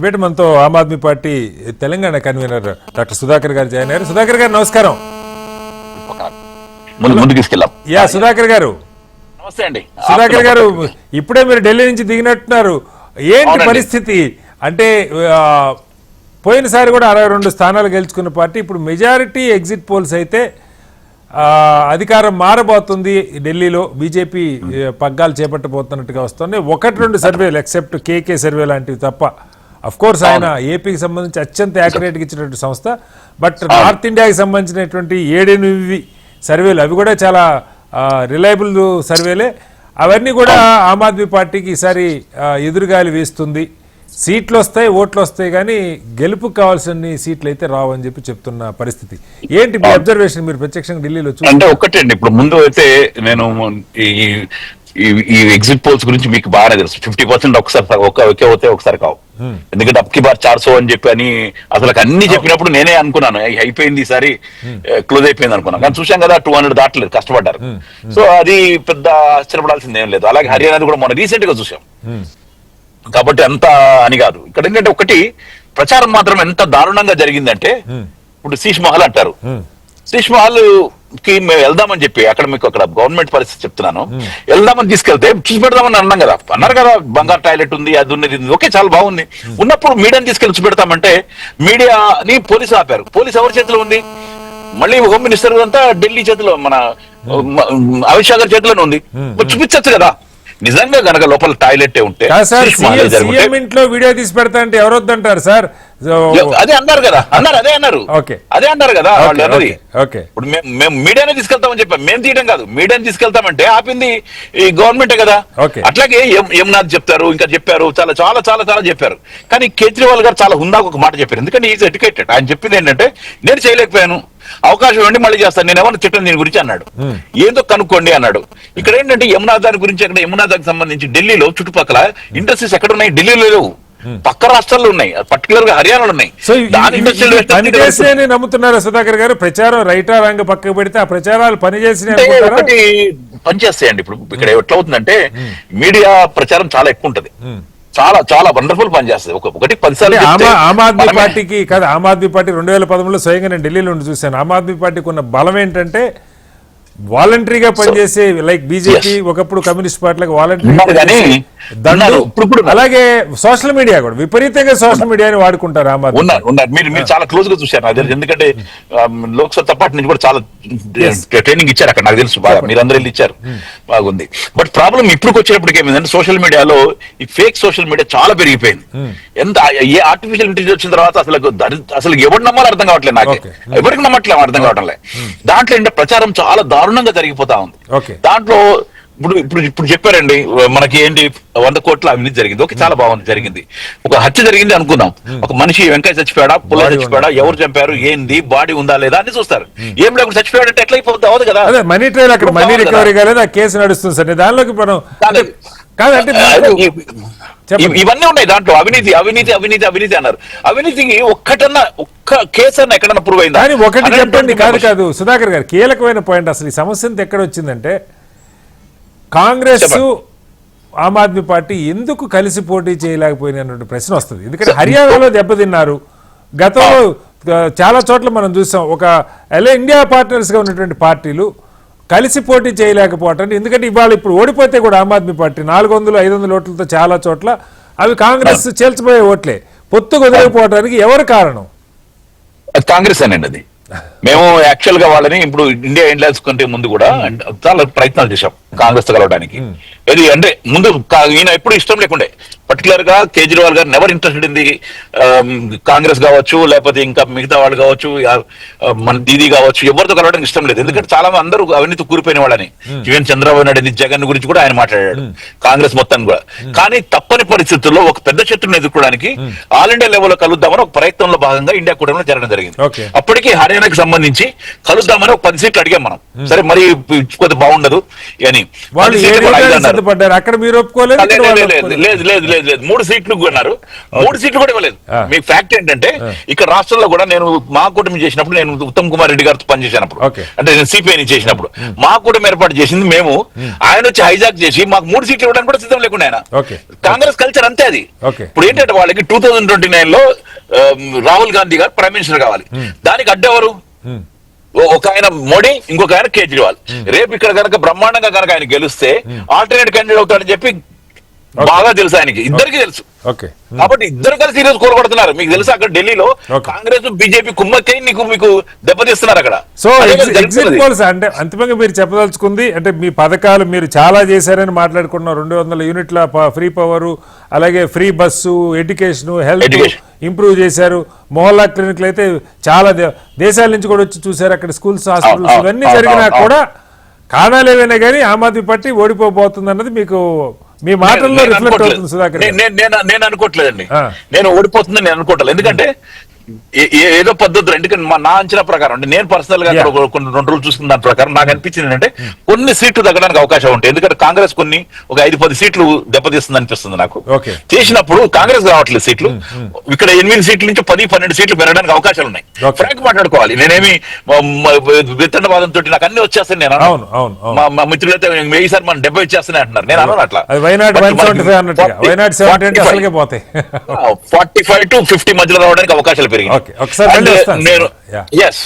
Debate మనతో Aam Aadmi Party Telangana convener doctor Sudhakar గారు join అయ్యారు. సుధాకర్ గారు నమస్కారం. యా సుధాకర్ గారు నమస్తే అండి. సుధాకర్ గారు ఇప్పుడే మీరు ఢిల్లీ నుంచి దిగినట్టున్నారు. ఏంటి పరిస్థితి? అంటే పోయినసారి కూడా 62 స్థానాలు గెలుచుకున్న పార్టీ ఇప్పుడు మెజారిటీ ఎగ్జిట్ పోల్స్ అయితే అధికారం మారబోతుంది, ఢిల్లీలో బీజేపీ పగ్గాలు చేపట్టబోతున్నట్టుగా వస్తుంది. 1-2 సర్వేలు ఎక్సెప్ట్ కేకే సర్వే లాంటివి తప్ప. అఫ్ కోర్స్ ఆయన ఏపీకి సంబంధించి అత్యంత యాక్యురేట్గా ఇచ్చినటువంటి సంస్థ. బట్ నార్త్ ఇండియాకి సంబంధించినటువంటి 7-8 సర్వేలు అవి కూడా చాలా రిలయబుల్ సర్వేలే. అవన్నీ కూడా ఆమ్ ఆద్మీ పార్టీకి ఈసారి ఎదురుగాలి వేస్తుంది. సీట్లు వస్తాయి, ఓట్లు వస్తాయి, కానీ గెలుపుకు కావాల్సిన సీట్లు అయితే రావు అని చెప్పి చెప్తున్న పరిస్థితి. ఏంటి మీ అబ్జర్వేషన్? మీరు ప్రత్యక్షంగా ఢిల్లీలో చూసి. అంటే ఒక్కటండి, ఇప్పుడు ముందు అయితే నేను ఈ ఎగ్జిట్ పోల్స్ గురించి మీకు బాగా తెలుసు. 50% ఒకసారి కావు. ఎందుకంటే అప్కి బార్ 400 అని చెప్పి అని అసలు అన్ని చెప్పినప్పుడు నేనే అనుకున్నాను అయిపోయింది, ఈసారి క్లోజ్ అయిపోయింది అనుకున్నాను. కానీ చూసాం కదా 200 దాటలేదు, కష్టపడ్డారు. సో అది పెద్ద ఆశ్చర్యపడాల్సింది ఏం లేదు. అలాగే హర్యానా కూడా మొన్న రీసెంట్ గా చూసాం. కాబట్టి అంత అని కాదు. ఇక్కడ ఏంటంటే ఒకటి ప్రచారం మాత్రం ఎంత దారుణంగా జరిగిందంటే, ఇప్పుడు శీష్ మహల్ అంటారు. శీష్ మహల్ కి మేము వెళ్దామని చెప్పి అక్కడ గవర్నమెంట్ పరిస్థితి చెప్తున్నాను, వెళ్దామని తీసుకెళ్తే చూసి పెడదామని అన్నారు కదా బంగారు టాయిలెట్ ఉంది, అది ఉన్నది, ఓకే చాలా బాగుంది. ఉన్నప్పుడు మీడియాని తీసుకెళ్లి చూసి పెడతామంటే మీడియాని పోలీసులు ఆపారు. పోలీసు ఎవరి చేతిలో ఉంది? మళ్ళీ హోమ్ మినిస్టర్ అంతా ఢిల్లీ చేతిలో, మన అమిత్ షా గారి చేతిలోనే ఉంది. చూపించచ్చు కదా నిజంగా గనక లోపల టాయిలెట్ ఉంటే. ఇంట్లో వీడియో తీసి పెడతా అంటే ఎవరు వద్దంటారు సార్? అదే అన్నారు కదా, అదే అన్నారు కదా వాళ్ళు అన్నది. ఇప్పుడు మేము మీడియానే తీసుకెళ్తామని చెప్పాం, మేము తీయడం కాదు, మీడియాని తీసుకెళ్తామంటే ఆపింది ఈ గవర్నమెంటే కదా. అట్లాగే యమునాథ్ చెప్తారు, ఇంకా చెప్పారు, చాలా చాలా చాలా చాలా చెప్పారు. కానీ కేజ్రీవాల్ గారు చాలా హుందాగా ఒక మాట చెప్పారు. ఎందుకంటే ఈజ్ ఎడ్యుకేటెడ్. ఆయన చెప్పింది ఏంటంటే, నేను చేయలేకపోయాను, అవకాశం ఇవ్వండి మళ్ళీ చేస్తాను, నేను ఎవరిని తిట్టను దీని గురించి అన్నాడు. ఏందో కనుక్కోండి అన్నాడు. ఇక్కడ ఏంటంటే యమునాథ్ దాని గురించి, అక్కడ యమునాథ్ సంబంధించి ఢిల్లీలో చుట్టుపక్కల ఇండస్ట్రీస్ ఎక్కడ ఉన్నాయి? ఢిల్లీలో లేవు, పక్క రాష్ట్రాల్లో ఉన్నాయి, పర్టికులర్ గా హర్యానాలో ఉన్నాయి. నమ్ముతున్నారు సుధాకర్ గారు? ప్రచారం రైటా రంగ పక్కకు పెడితే ఆ ప్రచారాలు పనిచేస్తాయండి. ఇప్పుడు ఇక్కడ ఎట్లా అవుతుందంటే, మీడియా ప్రచారం చాలా ఎక్కువ ఉంటది, చాలా చాలా వండర్ఫుల్ పని చేస్తుంది. 1-10 సార్లు ఆమ్ ఆద్మీ పార్టీకి కాదు. ఆమ్ ఆద్మీ పార్టీ 2013లో స్వయంగా నేను ఢిల్లీలో ఉండి చూశాను. ఆమ్ ఆద్మీ పార్టీకి ఉన్న బలం ఏంటంటే వాలంటరీగా పనిచేసే, లైక్ బీజేపీ ఒకప్పుడు కమ్యూనిస్ట్ పార్టీలకు వాలంటరీగా, అలాగే సోషల్ మీడియా కూడా విపరీతంగా సోషల్ మీడియాని వాడుకుంటారు. ఆమ్ ఆద్మీ ఉన్నారు. మీరు చాలా క్లోజ్ గా చూశారు నాకు తెలుసు. ఎందుకంటే లోక్సభ పార్టీ నుంచి కూడా చాలా ట్రైనింగ్ ఇచ్చారు అక్కడ, నాకు తెలుసు బాగా. మీరు అందరూ వెళ్ళి ఇచ్చారు, బాగుంది. బట్ ప్రాబ్లం ఇప్పుడు వచ్చేటప్పటికి ఏమైందంటే, సోషల్ మీడియాలో ఈ ఫేక్ సోషల్ మీడియా చాలా పెరిగిపోయింది. ఎంత ఏ ఆర్టిఫిషియల్ ఇంటెలిజెన్స్ వచ్చిన తర్వాత అసలు ఎవరు నమ్మాలో అర్థం కావట్లేదు, నాకు ఎవరికి నమ్మట్లేదు అర్థం కావటం లేదు. దాంట్లో ఏంటంటే ప్రచారం చాలా దారుణంగా జరిగిపోతా ఉంది. దాంట్లో ఇప్పుడు చెప్పారండి మనకి ఏంటి 100 కోట్ల అవినీతి జరిగింది. ఓకే, చాలా బాగుంది, జరిగింది. ఒక హత్య జరిగింది అనుకుందాం, ఒక మనిషి వెంకయ్య చచ్చిపోయాడా, పుల్ల చచ్చిపోయాడా, ఎవరు చంపారు, ఏంది, బాడీ ఉందా లేదా అని చూస్తారు. ఏం లేకుండా చచ్చిపోయాడంటే ఎట్లా అయిపోతుంది? అవదు కదా. మనీ ట్రయల్ అక్కడ మనీ రికవరీ కాలేదు, ఆ కేసు నడుస్తుంది సార్. దానిలోకి మనం కాదంటే ఇవన్నీ ఉన్నాయి దాంట్లో. అవినీతి అవినీతి అవినీతి అవినీతి అన్నారు. అవినీతికి ఒక్క కేసు అన్న ఎక్కడన్నా ప్రూవ్ అయిందా? కానీ ఒకటి చెప్పండి. కాదు సుధాకర్ గారు, కీలకమైన పాయింట్ అసలు ఈ సమస్య ఎక్కడ వచ్చిందంటే, కాంగ్రెస్ ఆమ్ ఆద్మీ పార్టీ ఎందుకు కలిసి పోటీ చేయలేకపోయినటువంటి ప్రశ్న వస్తుంది. ఎందుకంటే హర్యానాలో దెబ్బతిన్నారు. గతంలో చాలా చోట్ల మనం చూసాం, ఒక ఇండియా పార్ట్నర్స్ గా ఉన్నటువంటి పార్టీలు కలిసి పోటీ చేయలేకపోవటం. ఎందుకంటే ఇప్పుడు ఓడిపోతే కూడా ఆమ్ ఆద్మీ పార్టీ 400-500 ఓట్లతో చాలా చోట్ల అవి కాంగ్రెస్ చేల్చిపోయే ఓట్లే. పొత్తు కుదరకపోవడానికి ఎవరు కారణం? కాంగ్రెస్ అనండి. అది మేము యాక్చువల్ గా వాళ్ళని ఇప్పుడు ఇండియా ఎయిర్లైన్స్ కంటే ముందు కూడా చాలా ప్రయత్నాలు చేశాం కాంగ్రెస్ తో కలవడానికి. ఇది అంటే ముందు ఈయన ఎప్పుడు ఇష్టం లేకుండే, పర్టికులర్ గా కేజ్రీవాల్ గారు never interested in the Congress కావచ్చు, లేకపోతే ఇంకా మిగతా వాళ్ళు కావచ్చు, మన దీదీ కావచ్చు, ఎవరితో కలవడానికి ఇష్టం లేదు. ఎందుకంటే చాలా మంది అందరూ అవినీతి కూరిపోయిన వాళ్ళని. ఈవెన్ చంద్రబాబు నాయుడు, జగన్ గురించి కూడా ఆయన మాట్లాడాడు, కాంగ్రెస్ మొత్తాన్ని కూడా. కానీ తప్పని పరిస్థితుల్లో ఒక పెద్ద శత్రువుని ఎదుర్కోవడానికి ఆల్ ఇండియా లెవెల్లో కలుద్దామని ఒక ప్రయత్నంలో భాగంగా ఇండియా కూటమిలో జరగడం జరిగింది. అప్పటికి హర్యానాకి సంబంధించి కలుద్దామని ఒక 10 సీట్లు అడిగాం మనం. సరే మరి ఇచ్చుకోతే బాగుండదు అని వాళ్ళు 10 సీట్లు కూడా ఐదు అన్నారు. సిద్ధపడ్డారు, అక్కడ మీరు ఒప్పుకోలేదు, ఇక్కడ వాళ్ళు లేదు ఒప్పుకోలేదు. లేదు లేదు లేదు లేదు 3 సీట్లు కొన్నారు, 3 సీట్లు కూడా ఇవ్వలేదు. మీకు ఫ్యాక్ట్ ఏంటంటే ఇక్కడ రాష్ట్రంలో కూడా నేను మా కూటమి చేసినప్పుడు, నేను ఉత్తమ్ కుమార్ రెడ్డి గారితో పనిచేసినప్పుడు, Okay. అంటే నేను సిపిఐని చేసినప్పుడు మా కూటమి ఏర్పాటు చేసింది మేము. ఆయన వచ్చి హైజాక్ చేసి మాకు 3 సీట్లు ఇవ్వడానికి కూడా సిద్ధం లేకుండా ఆయన. Okay. కాంగ్రెస్ కల్చర్ అంతే అది. Okay. ఇప్పుడు ఏంటంటే వాళ్ళకి 2029 లో రాహుల్ గాంధీ గారు ప్రైమ్ మినిస్టర్ కావాలి. దానికి అడ్డెవరు? ఒక ఆయన మోడీ, ఇంకొక ఆయన కేజ్రీవాల్. రేపు ఇక్కడ కనుక బ్రహ్మాండంగా కనుక ఆయన గెలిస్తే ఆల్టర్నేట్ క్యాండిడేట్ అవుతాడని చెప్పి బాగా తెలుసు ఆయనకి, ఇద్దరికి తెలుసు. ఓకే. కాబట్టి ఇద్దరు కలిసి ఈరోజు కోరుకొడుతున్నారు. మీకు తెలుసు అక్కడ ఢిల్లీలో Okay. కాంగ్రెస్ బీజేపీ కుమ్మక్కై మీకు దెబ్బతీస్తున్నారు అక్కడ. సో అదే కదా ఎగ్జిట్ జరుగుతున్నది. పోల్స్ అంటే అంతిమంగా మీరు చెప్పదలుచుకుంది అంటే మీ పథకాలు మీరు చాలా చేశారని మాట్లాడుకున్నాం. 200 యూనిట్ల ఫ్రీ పవర్, అలాగే free bus, education, health Education. Improve చేశారు. మొహల్లా క్లినిక్లు అయితే చాలా దేశాల నుంచి కూడా వచ్చి చూశారు. అక్కడ స్కూల్స్, హాస్పిటల్స్ అవును, ఇవన్నీ అవును, జరిగినా అవును. కూడా కారణాలు ఏవైనా కానీ ఆమ్ ఆద్మీ పార్టీ ఓడిపోబోతుంది అన్నది మీకు మీ మాటల్లో నేను రిఫ్లెక్ట్ అనుకోవట్లేదు. అవుతుంది సుధాకర్ గారు. నేను అనుకోవట్లేదండి. ఆ. నేను ఓడిపోతుందని నేను అనుకోవట్లేదు. ఎందుకంటే ఏదో పద్ధతులు, ఎందుకంటే నా అంచనా ప్రకారం అంటే నేను పర్సనల్ గా అక్కడ కొన్ని 2 రోజులు చూసుకున్న దాని ప్రకారం నాకు అనిపించింది ఏంటంటే కొన్ని సీట్లు తగ్గడానికి అవకాశం ఉంటాయి. ఎందుకంటే కాంగ్రెస్ ఒక 5-10 సీట్లు దెబ్బతీస్తుంది అనిపిస్తుంది నాకు. Okay. చేసినప్పుడు కాంగ్రెస్ రావట్లేదు సీట్లు, ఇక్కడ 8 సీట్ల నుంచి 10-12 సీట్లు పెరగడానికి అవకాశాలు ఉన్నాయి. Okay. ఫ్రాంక్ మాట్లాడుకోవాలి. నేనేమి విత్తనవాదంతో నాకు అన్ని వచ్చేస్తాను నేను అవును, అవును, అవును. మా మిత్రులైతే 1000 సార్ మనం 70 వచ్చేస్తానే అంటున్నారు. నేను అన్నాను అట్లా. అది వైనాడ్ 175 అన్నట్టుగా. వైనాడ్ 70 అంటే అసలుకే పోతాయి. 45 to 50 మధ్యలో రావడానికి అవకాశాలు పెరిగాయి. Okay. ఒకసారి మళ్ళీ వస్తాను. నేను Yeah. yes